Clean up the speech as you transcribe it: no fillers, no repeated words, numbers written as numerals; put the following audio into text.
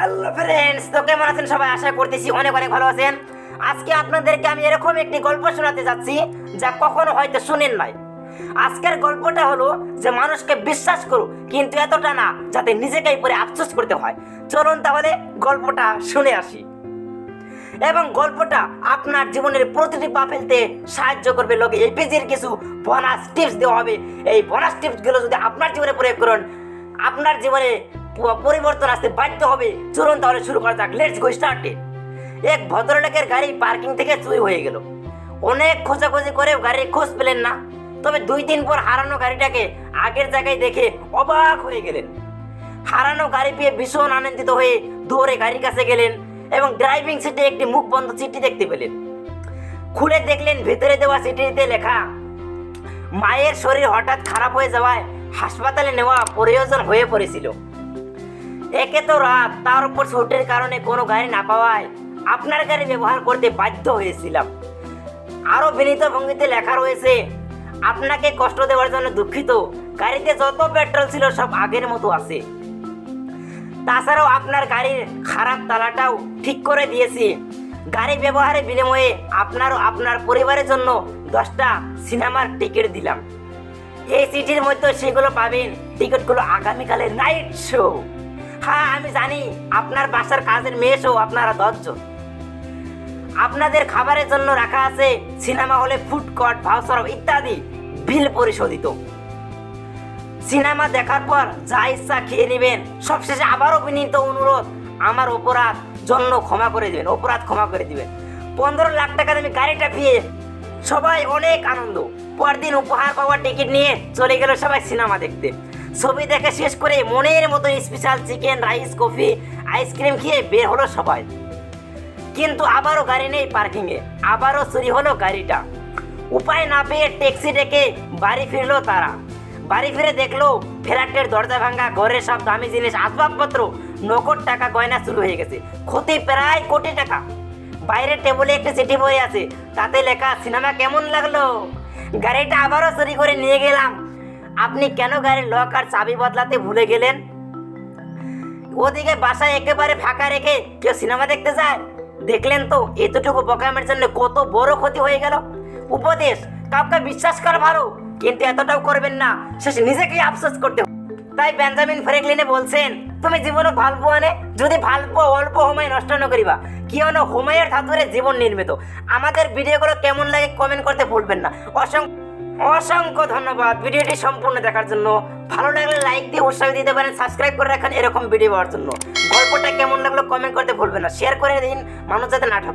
Hello friends, তো কেমন আছেন সবাই? আশা করতেছি অনেক অনেক ভালো আছেন। আজকে আপনাদেরকে আমি এরকম একটি গল্প শোনাতে যাচ্ছি যা কখনো হয়তো শুনেন নাই। আজকের গল্পটা হলো যে মানুষকে বিশ্বাস করো কিন্তু এতটা না যাতে নিজেকেই পরে আফসোস করতে হয়। চলুন তাহলে গল্পটা শুনে আসি। এবং গল্পটা আপনার জীবনের প্রতিটি পা ফেলতে সাহায্য করবে। লোকে এই পেজের কিছু বোনাস টিপস দেওয়া হবে। এই বোনাস টিপসগুলো যদি আপনার জীবনে প্রয়োগ করেন, আপনার জীবনে পরিবর্তন আসতে বাধ্য হবে। চলুন তাহলে শুরু করা যাক। Let's go started. এক ভদ্রলোকের গাড়ি পার্কিং থেকে চুরি হয়ে গেল। অনেক খোঁজাখুঁজি করেও গাড়ির খোঁজ পেলেন না। তবে 2 দিন পর হারানো গাড়িটাকে আগের জায়গায় দেখে অবাক হয়ে গেলেন। হারানো গাড়ি পেয়ে ভীষণ আনন্দিত হয়ে দৌড়ে গাড়ির কাছে গেলেন এবং ড্রাইভিং সিটে একটি মুখ বন্ধ চিঠি দেখতে পেলেন। খুলে দেখলেন ভেতরে দেওয়া চিঠিতে লেখা, মায়ের শরীর হঠাৎ খারাপ হয়ে যাওয়ায় হাসপাতালে নেওয়া প্রয়োজন হয়ে পড়েছিল। একে তো রাত, তার উপর ছুটির কারণে কোনো গাড়ি না পাওয়ায় আপনার গাড়ি ব্যবহার করতে বাধ্য হয়েছিলাম। আরও বিনীত ভঙ্গিতে লেখা রয়েছে, আপনাকে কষ্ট দেওয়ার জন্য দুঃখিত। গাড়িতে যত পেট্রোল ছিল সব আগের মতো আছে। তাছাড়াও আপনার গাড়ির খারাপ তালাটাও ঠিক করে দিয়েছি। গাড়ি ব্যবহারের বিনিময়ে আপনার পরিবারের জন্য 10টা সিনেমার টিকিট দিলাম। এই চিঠির মধ্যে সেগুলো পাবেন। টিকিটগুলো আগামীকালের নাইট শো। হ্যাঁ, আমি জানি আপনার বাসার কাজের মেয়ে শো আপনারা 10 জন। আপনাদের খাবারের জন্য রাখা আছে সিনেমা হলে ফুড কোর্ট, ভাউচার ইত্যাদি, বিল পরিশোধিত। সিনেমা দেখার পর যা ইচ্ছা খেয়ে নেবেন। সবশেষে আবারও বিনীত অনুরোধ, আমার অপরাধ ক্ষমা করে দিবেন। 15 লাখ টাকা দামি গাড়িটা পেয়ে সবাই অনেক আনন্দ। পরদিন উপহার পাওয়ার টিকিট নিয়ে চলে গেল সবাই সিনেমা দেখতে। ছবি দেখে শেষ করে মনের মতো special chicken, rice, coffee, ice cream খেয়ে বের হলো সবাই। কিন্তু আবারও গাড়ি নেই পার্কিংয়ে। আবারও চুরি হলো গাড়িটা। উপায় না পেয়ে ট্যাক্সি ডেকে বাড়ি ফিরলো তারা। বাড়ি ফিরে দেখলো ফ্ল্যাটের দরজা ভাঙা, ঘরের সব দামি জিনিস, আসবাবপত্র, নগদ টাকা, গয়না চুরি হয়ে গেছে। ক্ষতি প্রায় কোটি টাকা। বাইরের টেবিলে একটা চিঠি পড়ে আছে, তাতে লেখা, সিনেমা কেমন লাগলো? গাড়িটা আবারও চুরি করে নিয়ে গেলাম। আপনি কেন গাড়ির লক আর চাবি বদলাতে ভুলে গেলেন? ওদিকে বাসায় একেবারে ফাঁকা রেখে কেউ সিনেমা দেখতে যায়? দেখলেন তো এতটুকু বোকামের জন্য কত বড় ক্ষতি হয়ে গেল। উপদেশ, কাউকে বিশ্বাস করা ভালো কিন্তু এতটাও করবেন না, শেষে নিজেকেই আফসোস করতে হবে। তাই বেঞ্জামিন ফ্র্যাঙ্কলিনে বলছেন, তুমি জীবনে ভালপো আনে যদি ভালপো অল্প সময় নষ্ট না করিবা, কি হলো সময়ের ধাতুরে জীবন নির্মিত। আমাদের ভিডিওগুলো কেমন লাগে কমেন্ট করতে ভুলবেন না। অসংখ্য ধন্যবাদ ভিডিওটি সম্পূর্ণ দেখার জন্য। ভালো লাগলে লাইক দিয়ে উৎসাহ দিতে পারেন, সাবস্ক্রাইব করে রাখেন এরকম ভিডিও পাওয়ার জন্য। গল্পটা কেমন লাগলো কমেন্ট করতে ভুলবেন না। শেয়ার করে দিন, মানুষ যাতে না ঠকে।